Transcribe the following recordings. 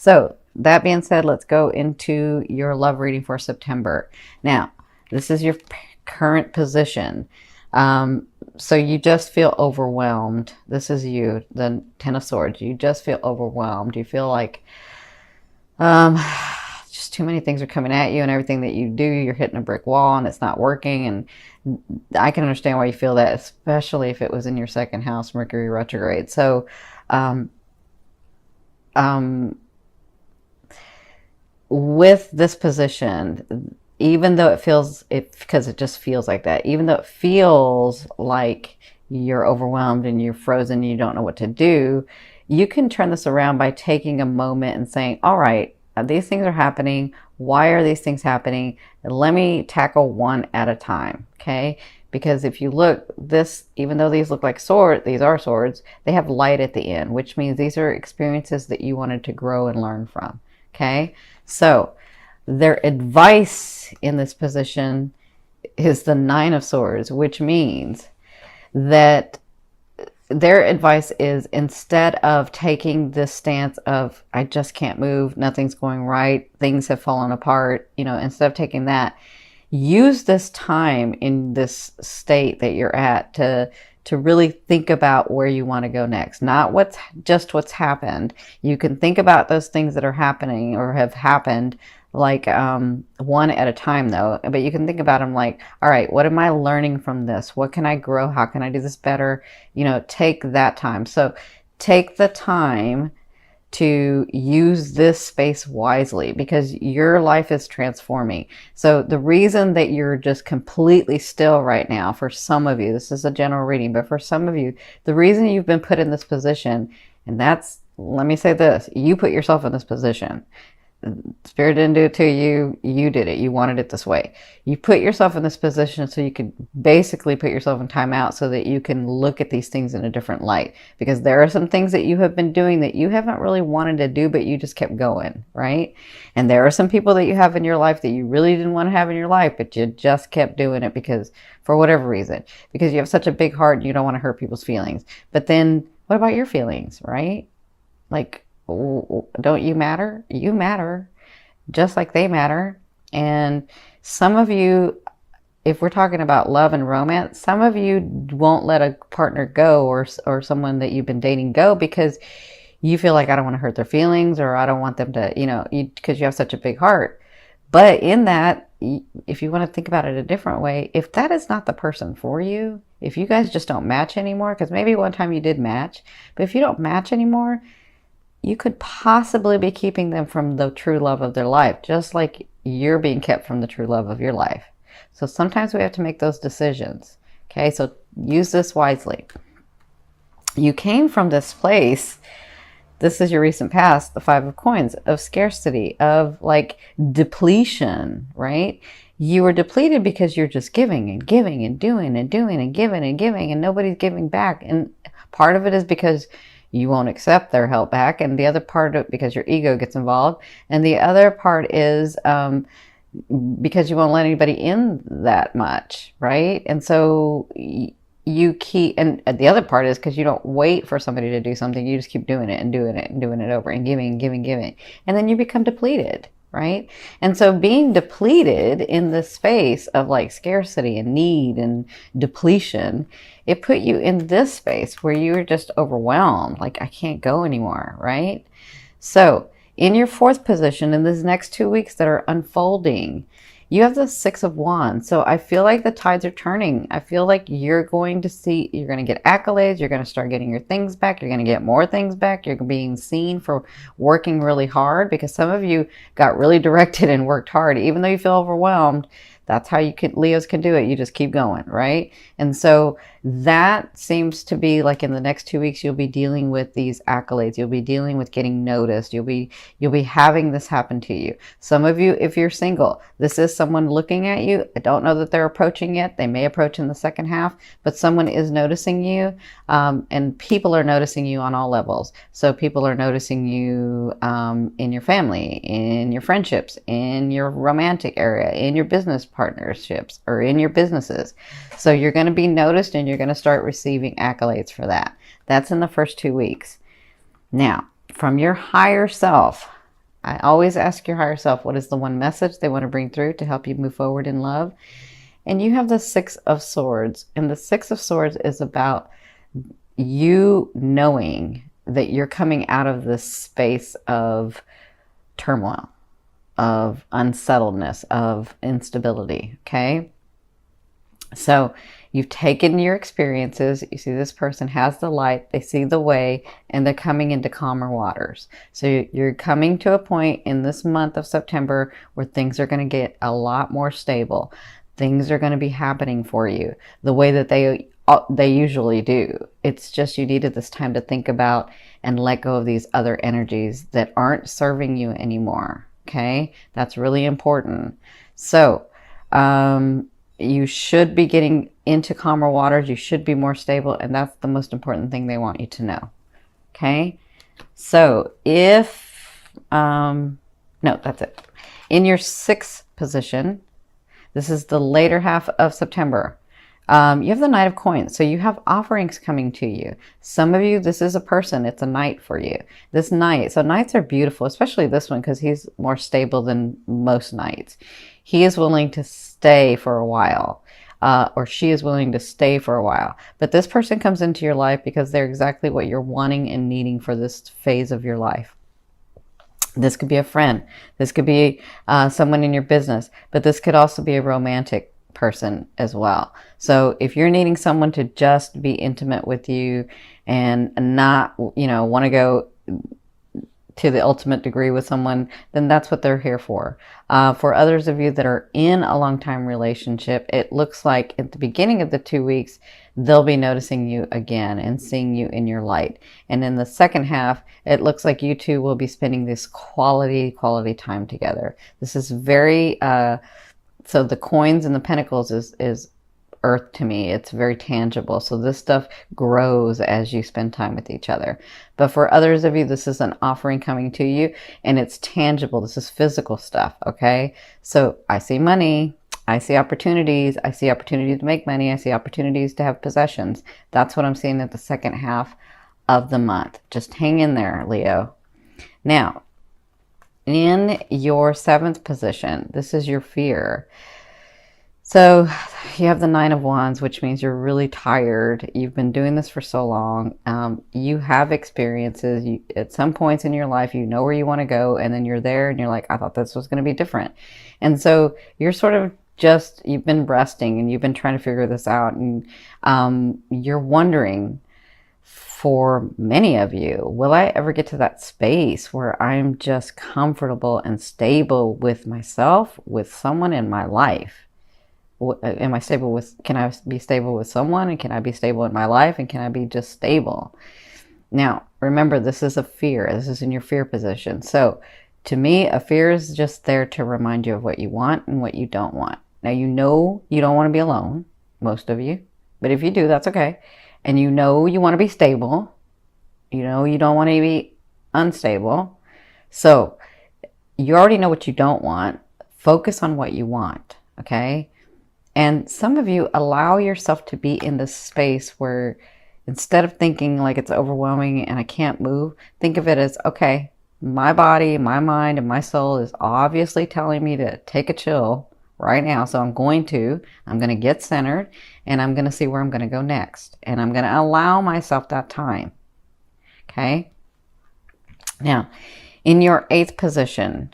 So that being said, let's go into your love reading for September. Now, this is your current position. So you just feel overwhelmed. This is you, the Ten of Swords. You just feel overwhelmed. You feel like just too many things are coming at you, and everything that you do, you're hitting a brick wall and it's not working. And I can understand why you feel that, especially if it was in your second house, Mercury retrograde. So, with this position, even though because it just feels like that, even though it feels like you're overwhelmed and you're frozen, and you don't know what to do, you can turn this around by taking a moment and saying, all right, these things are happening. Why are these things happening? Let me tackle one at a time. Okay. Because if you look, even though these look like swords, these are swords, they have light at the end, which means these are experiences that you wanted to grow and learn from. Okay. So their advice in this position is the Nine of Swords, which means that their advice is, instead of taking this stance of, I just can't move, nothing's going right, things have fallen apart, instead of taking that, use this time in this state that you're at to really think about where you want to go next. Not what's happened. You can think about those things that are happening or have happened, like one at a time though, but you can think about them like, all right, what am I learning from this? What can I grow? How can I do this better? Take that time. So take the time to use this space wisely, because your life is transforming. So the reason that you're just completely still right now, for some of you, this is a general reading, but for some of you, the reason you've been put in this position, and that's, let me say this, you put yourself in this position. Spirit didn't do it to you. You did it. You wanted it this way. You put yourself in this position so you could basically put yourself in timeout so that you can look at these things in a different light. Because there are some things that you have been doing that you haven't really wanted to do, but you just kept going, right? And there are some people that you have in your life that you really didn't want to have in your life, but you just kept doing it because, for whatever reason, because you have such a big heart and you don't want to hurt people's feelings. But then what about your feelings, right? Like, don't you matter? You matter just like they matter. And some of you, if we're talking about love and romance, some of you won't let a partner go, or someone that you've been dating go, because you feel like, I don't want to hurt their feelings, or I don't want them to, because you have such a big heart. But in that, if you want to think about it a different way, if that is not the person for you, if you guys just don't match anymore, because maybe one time you did match, but if you don't match anymore, you could possibly be keeping them from the true love of their life, just like you're being kept from the true love of your life. So sometimes we have to make those decisions. Okay, so use this wisely. You came from this place, this is your recent past, the Five of Coins, of scarcity, of like depletion, right? You were depleted because you're just giving and giving and doing and doing and giving and giving, and nobody's giving back. And part of it is because you won't accept their help back, and the other part of it because your ego gets involved, and the other part is because you won't let anybody in that much, right? And so you keep, and the other part is because you don't wait for somebody to do something, you just keep doing it and doing it and doing it over and giving and giving, giving, and then you become depleted, right? And so being depleted in this space of like scarcity and need and depletion, it put you in this space where you're just overwhelmed, like, I can't go anymore, right? So in your fourth position, in these next 2 weeks that are unfolding, you have the Six of Wands. So I feel like the tides are turning. I feel like you're going to get accolades. You're going to start getting your things back. You're going to get more things back. You're being seen for working really hard, because some of you got really directed and worked hard. Even though you feel overwhelmed, that's how Leos can do it. You just keep going, right? And so that seems to be like in the next 2 weeks, you'll be dealing with these accolades. You'll be dealing with getting noticed. You'll be having this happen to you. Some of you, if you're single, this is someone looking at you. I don't know that they're approaching yet. They may approach in the second half, but someone is noticing you, and people are noticing you on all levels. So people are noticing you in your family, in your friendships, in your romantic area, in your business partnerships, or in your businesses. So you're going to be noticed, and you're going to start receiving accolades for that. That's in the first 2 weeks. Now, from your higher self, I always ask your higher self, what is the one message they want to bring through to help you move forward in love? And you have the Six of Swords. And the Six of Swords is about you knowing that you're coming out of this space of turmoil, of unsettledness, of instability, okay? So you've taken your experiences. You see this person has the light, they see the way, and they're coming into calmer waters. So you're coming to a point in this month of September where things are going to get a lot more stable. Things are going to be happening for you the way that they usually do. It's just you needed this time to think about and let go of these other energies that aren't serving you anymore. Okay, that's really important. So you should be getting into calmer waters. You should be more stable, and that's the most important thing they want you to know. Okay, so if no, that's it. In your sixth position, this is the later half of September. You have the Knight of Coins, so you have offerings coming to you. Some of you, this is a person, it's a knight for you. This knight, so knights are beautiful, especially this one because he's more stable than most knights. He is willing to stay for a while, or she is willing to stay for a while. But this person comes into your life because they're exactly what you're wanting and needing for this phase of your life. This could be a friend. This could be someone in your business, but this could also be a romantic person as well. So if you're needing someone to just be intimate with you and not, want to go to the ultimate degree with someone, then that's what they're here for. For others of you that are in a long-time relationship, it looks like at the beginning of the 2 weeks, they'll be noticing you again and seeing you in your light. And in the second half, it looks like you two will be spending this quality time together. This is very, so the coins and the pentacles is earth to me. It's very tangible. So this stuff grows as you spend time with each other. But for others of you, this is an offering coming to you and it's tangible. This is physical stuff. Okay. So I see money. I see opportunities. I see opportunities to make money. I see opportunities to have possessions. That's what I'm seeing at the second half of the month. Just hang in there, Leo. Now, in your seventh position, this is your fear. So you have the Nine of Wands, which means you're really tired. You've been doing this for so long. You have experiences. At some points in your life, you know where you want to go, and then you're there and you're like, I thought this was going to be different. And so you're sort of you've been resting and you've been trying to figure this out. And you're wondering, for many of you, will I ever get to that space where I'm just comfortable and stable with myself, with someone in my life? Am I stable with, can I be stable with someone, and can I be stable in my life, and can I be just stable? Now, remember, this is a fear. This is in your fear position. So to me, a fear is just there to remind you of what you want and what you don't want. Now, you know you don't want to be alone, most of you, but if you do, that's okay. And you know you want to be stable. You know you don't want to be unstable. So you already know what you don't want. Focus on what you want, okay? And some of you allow yourself to be in this space where instead of thinking like it's overwhelming and I can't move, think of it as, okay, my body, my mind, and my soul is obviously telling me to take a chill right now. So I'm going to get centered, and I'm going to see where I'm going to go next. And I'm going to allow myself that time. Okay. Now, in your eighth position,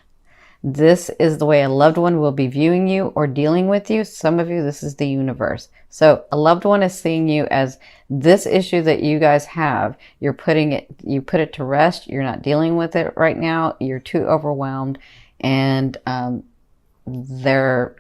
this is the way a loved one will be viewing you or dealing with you. Some of you, this is the universe. So a loved one is seeing you as this issue that you guys have. You put it to rest. You're not dealing with it right now. You're too overwhelmed, and they're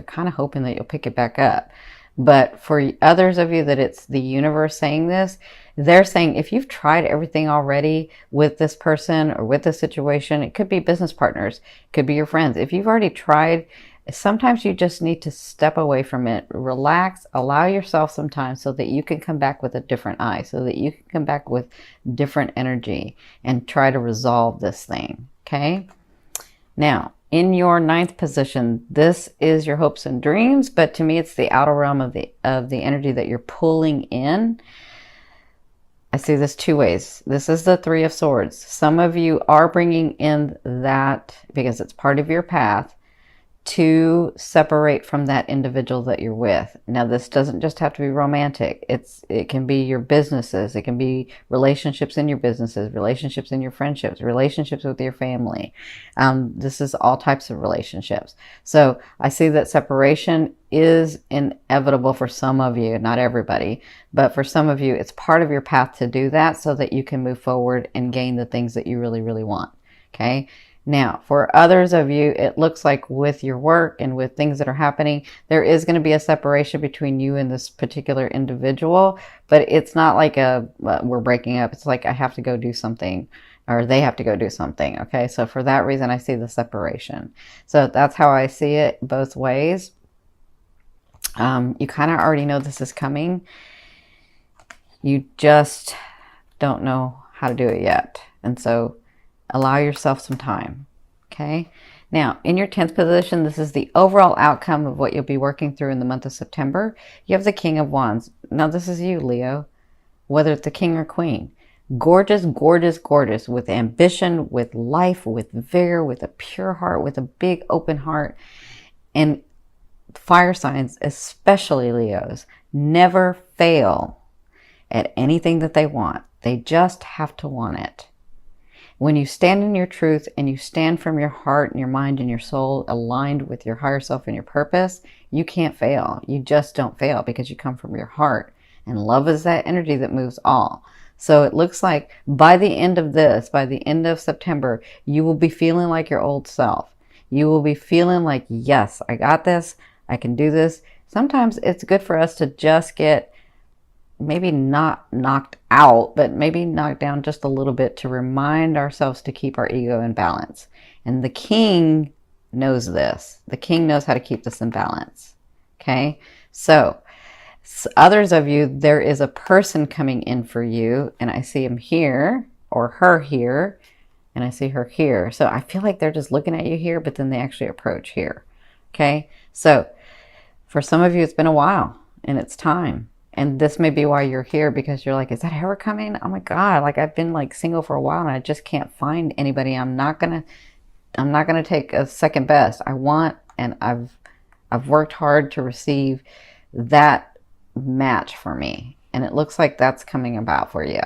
kind of hoping that you'll pick it back up. But for others of you that it's the universe saying this, they're saying if you've tried everything already with this person or with this situation, it could be business partners, it could be your friends. If you've already tried, sometimes you just need to step away from it, relax, allow yourself some time so that you can come back with a different eye, so that you can come back with different energy and try to resolve this thing, okay? Now, in your ninth position, this is your hopes and dreams, but to me, it's the outer realm of the energy that you're pulling in. I see this two ways. This is the Three of Swords. Some of you are bringing in that because it's part of your path to separate from that individual that you're with. Now, this doesn't just have to be romantic. It can be your businesses. It can be relationships in your businesses, relationships in your friendships, relationships with your family. This is all types of relationships. So I see that separation is inevitable for some of you, not everybody, but for some of you, it's part of your path to do that so that you can move forward and gain the things that you really, really want. Okay. Now, for others of you, it looks like with your work and with things that are happening, there is going to be a separation between you and this particular individual, but it's not like we're breaking up. It's like I have to go do something or they have to go do something. Okay, so for that reason, I see the separation. So that's how I see it both ways. You kind of already know this is coming. You just don't know how to do it yet. And so allow yourself some time. Okay. Now, in your 10th position, this is the overall outcome of what you'll be working through in the month of September. You have the King of Wands. Now, this is you, Leo, whether it's the king or queen. Gorgeous, gorgeous, gorgeous, with ambition, with life, with vigor, with a pure heart, with a big open heart. And fire signs, especially Leos, never fail at anything that they want. They just have to want it. When you stand in your truth and you stand from your heart and your mind and your soul aligned with your higher self and your purpose, you can't fail. You just don't fail because you come from your heart. And love is that energy that moves all. So it looks like by the end of this, by the end of September, you will be feeling like your old self. You will be feeling like, yes, I got this. I can do this. Sometimes it's good for us to just get maybe not knocked out, but maybe knocked down just a little bit to remind ourselves to keep our ego in balance. And the king knows this. The king knows how to keep this in balance. Okay. So others of you, there is a person coming in for you and I see him here or her here and I see her here. So I feel like they're just looking at you here, but then they actually approach here. Okay. So for some of you, it's been a while and it's time. And this may be why you're here, because you're like, is that ever coming? Oh my God, like I've been like single for a while and I just can't find anybody. I'm not gonna take a second best. I want, and I've worked hard to receive that match for me. And it looks like that's coming about for you.